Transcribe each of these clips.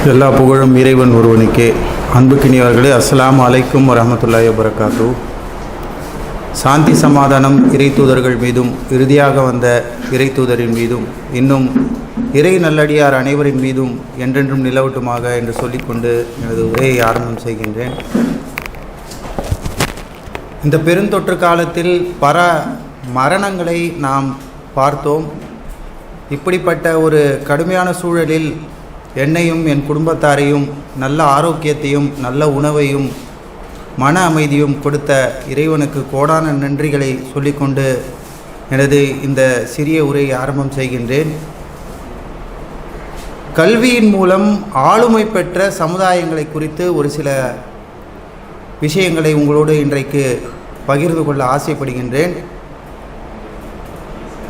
எல்லா புகழும் இறைவன் ஒருவனுக்கே. அன்புக்கினியவர்களே, அஸ்ஸலாமு அலைக்கும் வரஹ்மத்துல்லாஹி வபரகாத்து. சாந்தி சமாதானம் இறை தூதர்கள் மீதும் இறுதியாக வந்த இறை தூதரின் மீதும் இன்னும் இறை நல்லடியார் அனைவரின் மீதும் என்றென்றும் நிலவட்டுமாக என்று சொல்லிக்கொண்டு எனது உரையை ஆரம்பம் செய்கின்றேன். இந்த பெருந்தொற்று காலத்தில் பல மரணங்களை நாம் பார்த்தோம். இப்படிப்பட்ட ஒரு கடுமையான சூழலில் என்னையும் என் குடும்பத்தாரையும் நல்ல ஆரோக்கியத்தையும் நல்ல உணவையும் மன அமைதியும் கொடுத்த இறைவனுக்கு கோடான நன்றிகளை சொல்லிக்கொண்டு எனது இந்த சிறிய உரையை ஆரம்பம் செய்கின்றேன். கல்வியின் மூலம் ஆளுமை பெற்ற சமுதாயங்களை குறித்து ஒரு சில விஷயங்களை உங்களோடு இன்றைக்கு பகிர்ந்து கொள்ள ஆசைப்படுகின்றேன்.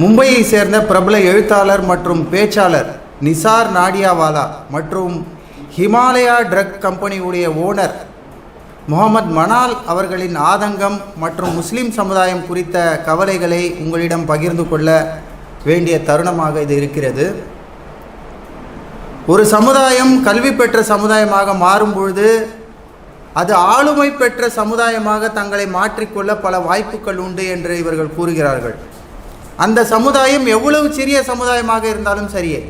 மும்பையை சேர்ந்த பிரபல எழுத்தாளர் மற்றும் பேச்சாளர் நிசார் நாடியாவாலா மற்றும் ஹிமாலயா ட்ரக் கம்பெனியுடைய ஓனர் முகமது மனால் அவர்களின் ஆதங்கம் மற்றும் முஸ்லீம் சமுதாயம் குறித்த கவலைகளை உங்களிடம் பகிர்ந்து கொள்ள வேண்டிய தருணமாக இது இருக்கிறது. ஒரு சமுதாயம் கல்வி பெற்ற சமுதாயமாக மாறும்பொழுது அது ஆளுமை பெற்ற சமுதாயமாக தங்களை மாற்றிக்கொள்ள பல வாய்ப்புகள் உண்டு என்று இவர்கள் கூறுகிறார்கள். அந்த சமுதாயம் எவ்வளவு சிறிய சமுதாயமாக இருந்தாலும் சரியே,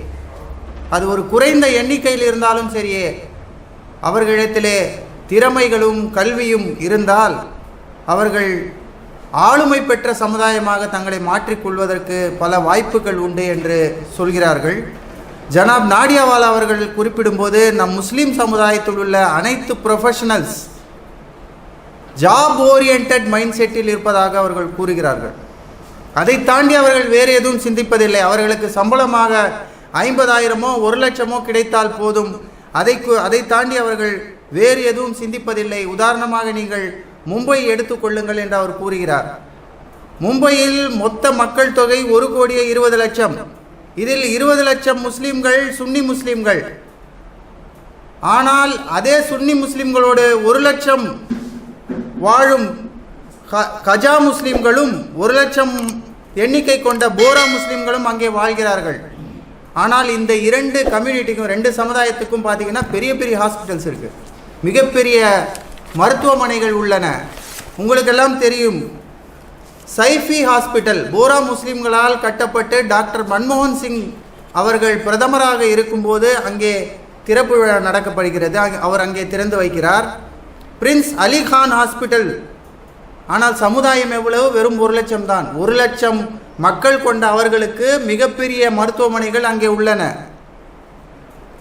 அது ஒரு குறைந்த எண்ணிக்கையில் இருந்தாலும் சரியே, அவர்களிடத்திலே திறமைகளும் கல்வியும் இருந்தால் அவர்கள் ஆளுமை பெற்ற சமுதாயமாக தங்களை மாற்றிக்கொள்வதற்கு பல வாய்ப்புகள் உண்டு என்று சொல்கிறார்கள். ஜனாப் நாடியாவாலா அவர்கள் குறிப்பிடும்போது நம் முஸ்லீம் சமுதாயத்தில் உள்ள அனைத்து ப்ரொஃபஷனல்ஸ் ஜாப் ஓரியன்ட் மைண்ட் செட்டில் இருப்பதாக அவர்கள் கூறுகிறார்கள். அதை தாண்டி அவர்கள் வேறு எதுவும் சிந்திப்பதில்லை. அவர்களுக்கு சம்பளமாக 50,000 1,00,000 கிடைத்தால் போதும். அதை தாண்டி அவர்கள் வேறு எதுவும் சிந்திப்பதில்லை. உதாரணமாக நீங்கள் மும்பை எடுத்துக்கொள்ளுங்கள் என்று அவர் கூறுகிறார். மும்பையில் மொத்த மக்கள் தொகை 1,20,00,000. இதில் 20 லட்சம் முஸ்லீம்கள் சுன்னி முஸ்லீம்கள். ஆனால் அதே சுன்னி முஸ்லீம்களோடு 1 லட்சம் வாழும் கஜா முஸ்லீம்களும் 1 லட்சம் எண்ணிக்கை கொண்ட போரா முஸ்லீம்களும் அங்கே வாழ்கிறார்கள். ஆனால் இந்த இரண்டு கம்யூனிட்டிக்கும், ரெண்டு சமுதாயத்துக்கும் பார்த்திங்கன்னா பெரிய பெரிய ஹாஸ்பிட்டல்ஸ் இருக்குது, மிகப்பெரிய மருத்துவமனைகள் உள்ளன. உங்களுக்கெல்லாம் தெரியும், சைஃபி ஹாஸ்பிட்டல் போரா முஸ்லீம்களால் கட்டப்பட்டு டாக்டர் மன்மோகன் சிங் அவர்கள் பிரதமராக இருக்கும்போது அங்கே திறப்பு விழா நடக்கப்படுகிறது. அவர் அங்கே திறந்து வைக்கிறார். பிரின்ஸ் அலி கான் ஹாஸ்பிட்டல், ஆனால் சமுதாயம் எவ்வளவு? வெறும் 1 லட்சம் தான். 1 லட்சம் மக்கள் கொண்ட அவர்களுக்கு மிகப்பெரிய மருத்துவமனைகள் அங்கே உள்ளன.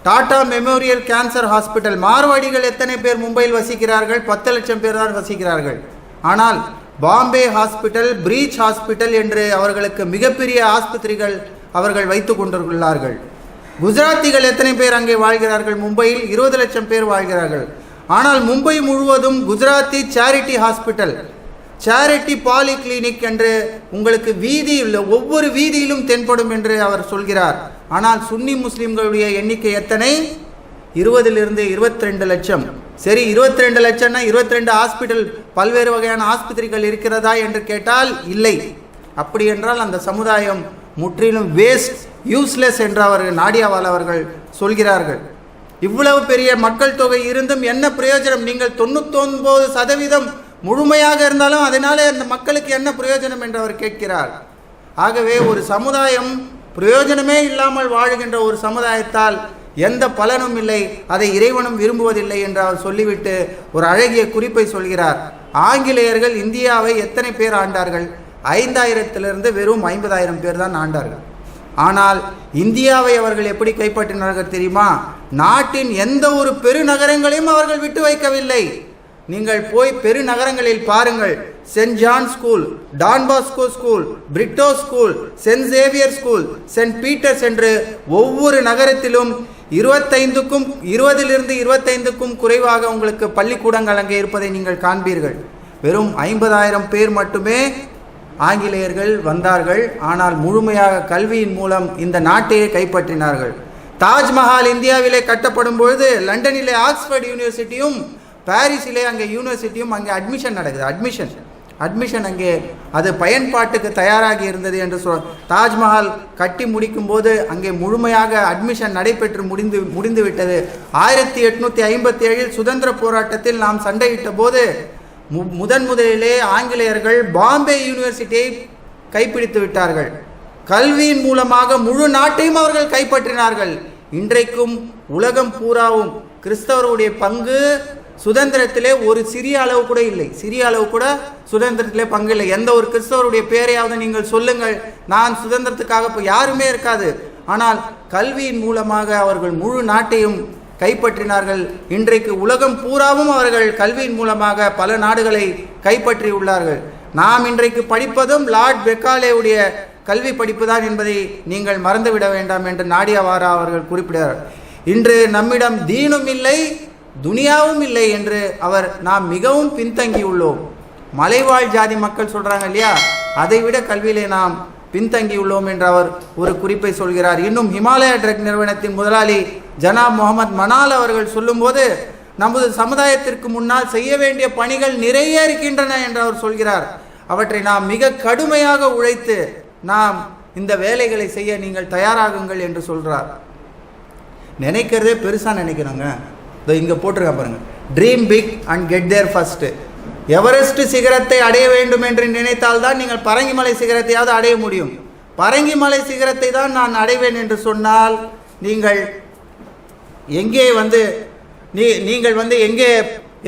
டாடா மெமோரியல் கேன்சர் ஹாஸ்பிட்டல், மார்வாடிகள் எத்தனை பேர் மும்பையில் வசிக்கிறார்கள்? 10 லட்சம் பேர் தான் வசிக்கிறார்கள். ஆனால் பாம்பே ஹாஸ்பிட்டல், பிரீச் ஹாஸ்பிட்டல் என்று அவர்களுக்கு மிகப்பெரிய ஆஸ்பத்திரிகள் அவர்கள் வைத்து கொண்டுள்ளார்கள். குஜராத்திகள் எத்தனை பேர் அங்கே வாழ்கிறார்கள்? மும்பையில் 20 லட்சம் பேர் வாழ்கிறார்கள். ஆனால் மும்பை முழுவதும் Gujarati charity hospital, charity polyclinic என்று உங்களுக்கு வீதியில் ஒவ்வொரு வீதியிலும் தென்படும் என்று அவர் சொல்கிறார். ஆனால் சுன்னி முஸ்லீம்களுடைய எண்ணிக்கை எத்தனை? 20 - 22 லட்சம். சரி, 22 லட்சம்னா 22 ஹாஸ்பிட்டல், பல்வேறு வகையான ஆஸ்பத்திரிகள் இருக்கிறதா என்று கேட்டால் இல்லை. அப்படி என்றால் அந்த சமுதாயம் முற்றிலும் வேஸ்ட், யூஸ்லெஸ் என்று அவர் நாடியாவாலா அவர்கள் சொல்கிறார்கள். இவ்வளவு பெரிய மக்கள் தொகை இருந்தும் என்ன பிரயோஜனம்? நீங்கள் 99% முழுமையாக இருந்தாலும் அதனாலே அந்த மக்களுக்கு என்ன பிரயோஜனம் என்று அவர் கேட்கிறார். ஆகவே ஒரு சமுதாயம் பிரயோஜனமே இல்லாமல் வாழுகின்ற ஒரு சமுதாயத்தால் எந்த பலனும் இல்லை, அதை இறைவனும் விரும்புவதில்லை என்று அவர் சொல்லிவிட்டு ஒரு அழகிய குறிப்பை சொல்கிறார். ஆங்கிலேயர்கள் இந்தியாவை எத்தனை பேர் ஆண்டார்கள்? 5,000 வெறும் 50,000 பேர் தான் ஆண்டார்கள். ஆனால் இந்தியாவை அவர்கள் எப்படி கைப்பற்றினார்கள் தெரியுமா? நாட்டின் எந்த ஒரு பெருநகரங்களையும் அவர்கள் விட்டு வைக்கவில்லை. நீங்கள் போய் பெருநகரங்களில் பாருங்கள். Saint John school, Don Bosco school, Britto school, Saint Xavier school, Saint Peter's என்று ஒவ்வொரு நகரத்திலும் 20 - 25க்கும் குறைவாக உங்களுக்கு பள்ளிக்கூடங்கள் அங்கே இருப்பதை நீங்கள் காண்பீர்கள். வெறும் 50,000 பேர் மட்டுமே ஆங்கிலேயர்கள் வந்தார்கள். ஆனால் முழுமையாக கல்வியின் மூலம் இந்த நாட்டையே கைப்பற்றினார்கள். தாஜ்மஹால் இந்தியாவிலே கட்டப்படும் பொழுது லண்டனிலே ஆக்ஸ்போர்ட் யூனிவர்சிட்டியும், பாரிஸிலே அங்கே யூனிவர்சிட்டியும் அங்கே அட்மிஷன் நடக்குது. அட்மிஷன் அங்கே அது பயன்பாட்டுக்கு தயாராகி இருந்தது என்று தாஜ்மஹால் கட்டி முடிக்கும் போது அங்கே முழுமையாக அட்மிஷன் நடைபெற்று முடிந்து விட்டது. 1857 சுதந்திர போராட்டத்தில் நாம் சண்டையிட்ட போது முதலிலே ஆங்கிலேயர்கள் பாம்பே யூனிவர்சிட்டியை கைப்பிடித்து விட்டார்கள். கல்வியின் மூலமாக முழு நாட்டையும் அவர்கள் கைப்பற்றினார்கள். இன்றைக்கும் உலகம் பூராவும் கிறிஸ்தவருடைய பங்கு சுதந்திரத்திலே ஒரு சிறிய அளவு கூட இல்லை. சிறிய அளவு கூட சுதந்திரத்திலே பங்கு இல்லை. எந்த ஒரு கிறிஸ்தவருடைய பேரையாவது நீங்கள் சொல்லுங்கள், நான் சுதந்திரத்துக்காக யாருமே இருக்காது. ஆனால் கல்வியின் மூலமாக அவர்கள் முழு நாட்டையும் கைப்பற்றினார்கள். இன்றைக்கு உலகம் பூராவும் அவர்கள் கல்வியின் மூலமாக பல நாடுகளை கைப்பற்றி உள்ளார்கள். நாம் இன்றைக்கு படிப்பதும் லார்ட் பெக்காலேவுடைய கல்வி படிப்பு தான் என்பதை நீங்கள் மறந்துவிட வேண்டாம் என்று நாடியா வாரா அவர்கள் குறிப்பிட்டார். இன்று நம்மிடம் தீனும் இல்லை துனியாவும் இல்லை என்று நாம் மிகவும் பின்தங்கியுள்ளோம். மலைவாழ் ஜாதி மக்கள் சொல்றாங்க இல்லையா, அதை விட கல்வியிலே நாம் பின்தங்கியுள்ளோம் என்று அவர் ஒரு குறிப்பை சொல்கிறார். இன்னும் ஹிமாலயா ட்ரக் நிறுவனத்தின் முதலாளி ஜனாப் முகமது மனால் அவர்கள் சொல்லும்போது, நமது சமுதாயத்திற்கு முன்னால் செய்ய வேண்டிய பணிகள் நிறைய இருக்கின்றன என்று அவர் சொல்கிறார். அவற்றை நாம் மிக கடுமையாக உழைத்து நாம் இந்த வேலைகளை செய்ய நீங்கள் தயாராகுங்கள் என்று சொல்றார். நினைக்கிறதே பெருசா நினைக்கிறோங்க. இங்க போட்டிருக்க பாருங்க, dream big and get there first. Everest சிகரத்தை அடைய வேண்டும் என்று நினைத்தால் தான் நீங்கள் பரங்கிமலை சிகரத்தையாவது அடைய முடியும். பரங்கிமலை சிகரத்தை தான் நான் அடைவேன் என்று சொன்னால் நீங்கள் எங்கே எங்கே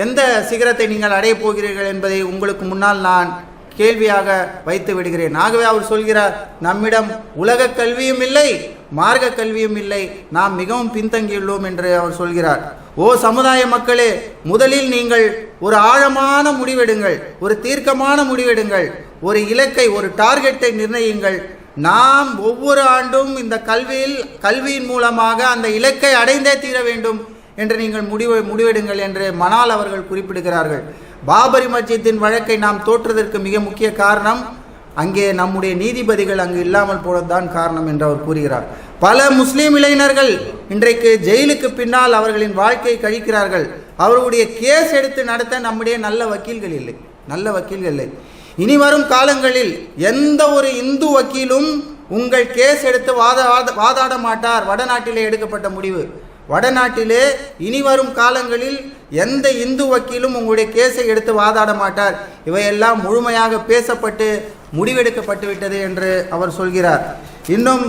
எந்த சிகரத்தை நீங்கள் அடைய போகிறீர்கள் என்பதை உங்களுக்கு முன்னால் நான் கேள்வியாக வைத்து விடுகிறேன். ஆகவே அவர் சொல்கிறார், நம்மிடம் உலக கல்வியும் இல்லை மார்க்க கல்வியும் இல்லை, நாம் மிகவும் பின்தங்கியுள்ளோம் என்று அவர் சொல்கிறார். ஓ சமுதாய மக்களே, முதலில் நீங்கள் ஒரு ஆழமான முடிவெடுங்கள், ஒரு தீர்க்கமான முடிவெடுங்கள், ஒரு இலக்கை, ஒரு டார்கெட்டை நிர்ணயியுங்கள். நாம் ஒவ்வொரு ஆண்டும் இந்த கல்வியின் மூலமாக அந்த இலக்கை அடைந்தே தீர வேண்டும் என்று நீங்கள் முடிவெடுங்கள் என்று மனால் அவர்கள் குறிப்பிடுகிறார்கள். பாபரி மஸ்ஜித்தின் வழக்கை நாம் தோற்றுவதற்கு மிக முக்கிய காரணம் அங்கே நம்முடைய நீதிபதிகள் அங்கு இல்லாமல் போனதுதான் காரணம் என்று அவர் கூறுகிறார். பல முஸ்லீம் இளைஞர்கள் இன்றைக்கு ஜெயிலுக்கு பின்னால் அவர்களின் வாழ்க்கையை கழிக்கிறார்கள். அவர்களுடைய கேஸ் எடுத்து நடத்த நம்முடைய நல்ல வக்கீல்கள் இல்லை. இனி வரும் காலங்களில் எந்த ஒரு இந்து வக்கீலும் உங்கள் கேஸ் எடுத்து வாதாட மாட்டார். வடநாட்டிலே எடுக்கப்பட்ட முடிவு. வடநாட்டிலே இனி வரும் காலங்களில் எந்த இந்து வக்கீலும் உங்களுடைய கேஸை எடுத்து வாதாட மாட்டார். இவையெல்லாம் முழுமையாக பேசப்பட்டு முடிவெடுக்கப்பட்டு விட்டது என்று அவர் சொல்கிறார். இன்னும்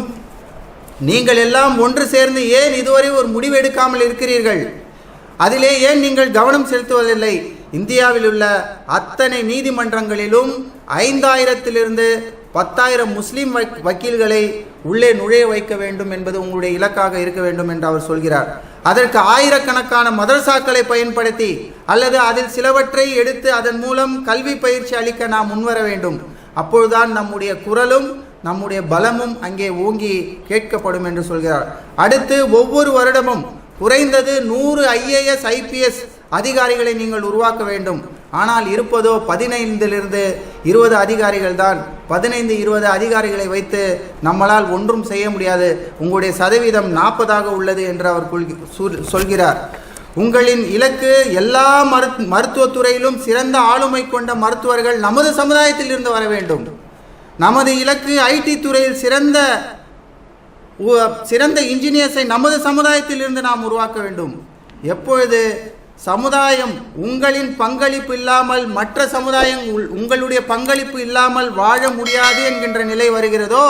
நீங்கள் எல்லாம் ஒன்று சேர்ந்து ஏன் இதுவரை ஒரு முடிவு எடுக்காமல் இருக்கிறீர்கள்? அதிலே ஏன் நீங்கள் கவனம் செலுத்துவதில்லை? இந்தியாவில் உள்ள அத்தனை நீதிமன்றங்களிலும் 5000 10,000 முஸ்லீம் வக்கீல்களை உள்ளே நுழைய வைக்க வேண்டும் என்பது உங்களுடைய இலக்காக இருக்க வேண்டும் என்று அவர் சொல்கிறார். அதற்கு ஆயிரக்கணக்கான மதரசாக்களை பயன்படுத்தி அல்லது அதில் சிலவற்றை எடுத்து அதன் மூலம் கல்வி பயிற்சி அளிக்க நாம் முன்வர வேண்டும். அப்பொழுதுதான் நம்முடைய குரலும் நம்முடைய பலமும் அங்கே ஓங்கி கேட்கப்படும் என்று சொல்கிறார். அடுத்து ஒவ்வொரு வருடமும் குறைந்தது 100 IAS IPS அதிகாரிகளை நீங்கள் உருவாக்க வேண்டும். ஆனால் இருப்பதோ 15 20 அதிகாரிகள் தான். 15-20 அதிகாரிகளை வைத்து நம்மளால் ஒன்றும் செய்ய முடியாது. உங்களுடைய சதவீதம் 40 உள்ளது என்று அவர் சொல்கிறார். உங்களின் இலக்கு எல்லா மருத்துவத்துறையிலும் சிறந்த ஆளுமை கொண்ட மருத்துவர்கள் நமது சமுதாயத்தில் இருந்து வர வேண்டும். நமது இலக்கு IT துறையில் சிறந்த இன்ஜினியர்ஸை நமது சமுதாயத்தில் இருந்து நாம் உருவாக்க வேண்டும். எப்பொழுது சமுதாயம் உங்களின் பங்களிப்பு இல்லாமல் மற்ற சமுதாயம் உங்களுடைய பங்களிப்பு இல்லாமல் வாழ முடியாது என்கின்ற நிலை வருகிறதோ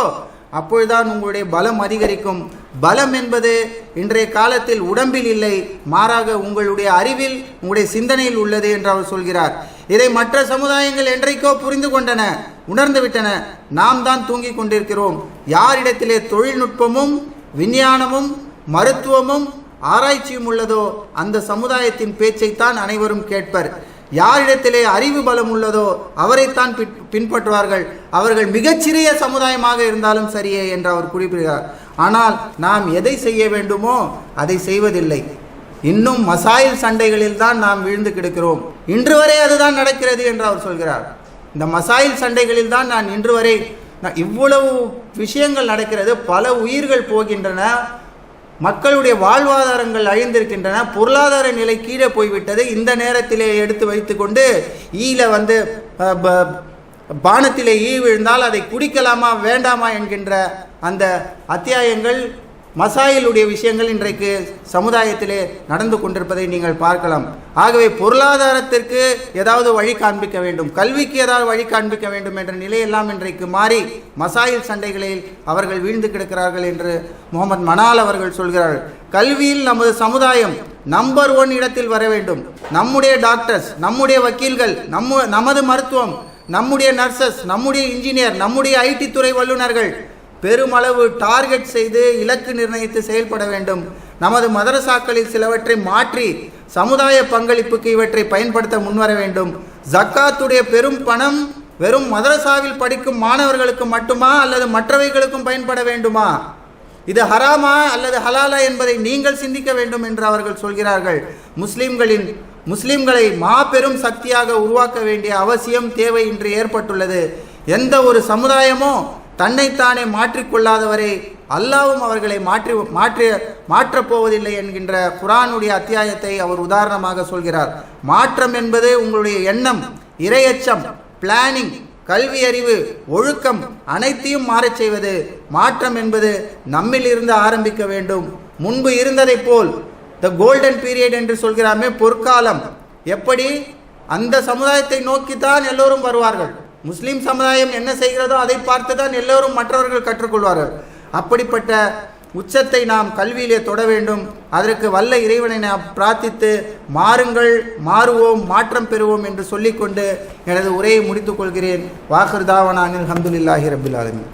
அப்பொழுதுதான் உங்களுடைய பலம் அதிகரிக்கும். பலம் என்பது இன்றைய காலத்தில் உடம்பில் இல்லை, மாறாக உங்களுடைய அறிவில் உங்களுடைய சிந்தனையில் உள்ளது என்று அவர் சொல்கிறார். இதை மற்ற சமுதாயங்கள் என்றைக்கோ புரிந்து கொண்டன, உணர்ந்து விட்டன. நாம் தான் தூங்கிக் கொண்டிருக்கிறோம். யாரிடத்திலே தொழில்நுட்பமும் விஞ்ஞானமும் மருத்துவமும் ஆராய்ச்சியும் உள்ளதோ அந்த சமுதாயத்தின் பேச்சைத்தான் அனைவரும் கேட்பர். யாரிடத்திலே அறிவு பலம் உள்ளதோ அவரைத்தான் பின்பற்றுவார்கள். அவர்கள் மிகச்சிறிய சமுதாயமாக இருந்தாலும் சரியே என்று அவர் குறிப்பிடுகிறார். ஆனால் நாம் எதை செய்ய வேண்டுமோ அதை செய்வதில்லை. இன்னும் மசாயில் சண்டைகளில் தான் நாம் விழுந்து கிடக்கிறோம். இன்று வரை அதுதான் நடக்கிறது என்று அவர் சொல்கிறார். இந்த மசாயில் சண்டைகளில் தான் நான் இன்று வரை இவ்வளவு விஷயங்கள் நடக்கிறது. பல உயிர்கள் போகின்றன, மக்களுடைய வாழ்வாதாரங்கள் அழிந்திருக்கின்றன, பொருளாதார நிலை கீழே போய்விட்டது. இந்த நேரத்திலே எடுத்து வைத்துக்கொண்டு ஈல வந்து பானத்திலே ஈ விழுந்தால் அதை குடிக்கலாமா வேண்டாமா என்கின்ற அந்த அத்தியாயங்கள், மசாயிலுடைய விஷயங்கள் இன்றைக்கு சமுதாயத்திலே நடந்து கொண்டிருப்பதை நீங்கள் பார்க்கலாம். ஆகவே பொருளாதாரத்திற்கு ஏதாவது வழி காண்பிக்க வேண்டும், கல்விக்கு ஏதாவது வழி காண்பிக்க வேண்டும் என்ற நிலையெல்லாம் இன்றைக்கு மாறி மசாயில் சண்டைகளில் அவர்கள் வீழ்ந்து கிடக்கிறார்கள் என்று முகமது மனால் அவர்கள் சொல்கிறார்கள். கல்வியில் நமது சமுதாயம் நம்பர் 1 இடத்தில் வர வேண்டும். நம்முடைய டாக்டர்ஸ், நம்முடைய வக்கீல்கள், நமது மருத்துவம், நம்முடைய நர்சஸ், நம்முடைய இன்ஜினியர், நம்முடைய ஐடி துறை வல்லுநர்கள் பெருமளவு டார்கெட் செய்து இலக்கு நிர்ணயித்து செயல்பட வேண்டும். நமது மதரசாக்களில் சிலவற்றை மாற்றி சமுதாய பங்களிப்புக்கு இவற்றை பயன்படுத்த முன்வர வேண்டும். ஜக்காத்துடைய பெரும் பணம் வெறும் மதரசாவில் படிக்கும் மாணவர்களுக்கு மட்டுமா அல்லது மற்றவைகளுக்கும் பயன்பட வேண்டுமா? இது ஹராமா அல்லது ஹலாலா என்பதை நீங்கள் சிந்திக்க வேண்டும் என்று அவர்கள் சொல்கிறார்கள். முஸ்லிம்களை மாபெரும் சக்தியாக உருவாக்க வேண்டிய அவசியம் தேவை இன்று ஏற்பட்டுள்ளது. எந்த ஒரு சமுதாயமோ தன்னைத்தானே மாற்றிக்கொள்ளாதவரை அல்லாவும் அவர்களை மாற்றப் போவதில்லை என்கின்ற குர்ஆனுடைய அத்தியாயத்தை அவர் உதாரணமாக சொல்கிறார். மாற்றம் என்பது உங்களுடைய எண்ணம், இறையச்சம், பிளானிங், கல்வி அறிவு, ஒழுக்கம் அனைத்தையும் மாறச் செய்வது. மாற்றம் என்பது நம்மில் இருந்து ஆரம்பிக்க வேண்டும். முன்பு இருந்ததை போல் த கோல்டன் பீரியட் என்று சொல்கிறாமே, பொற்காலம், எப்படி அந்த சமுதாயத்தை நோக்கித்தான் எல்லோரும் வருவார்கள். முஸ்லீம் சமுதாயம் என்ன செய்கிறதோ அதை பார்த்து தான் எல்லோரும் மற்றவர்கள் கற்றுக்கொள்வார்கள். அப்படிப்பட்ட உச்சத்தை நாம் கல்வியிலே தொட வேண்டும். அதற்கு வல்ல இறைவனை நாம் பிரார்த்தித்து மாறுவோம், மாற்றம் பெறுவோம் என்று சொல்லிக்கொண்டு எனது உரையை முடித்துக் கொள்கிறேன். வாஹிர் தாவானா அல்ஹம்துலில்லாஹி ரப்பில் ஆலமீன்.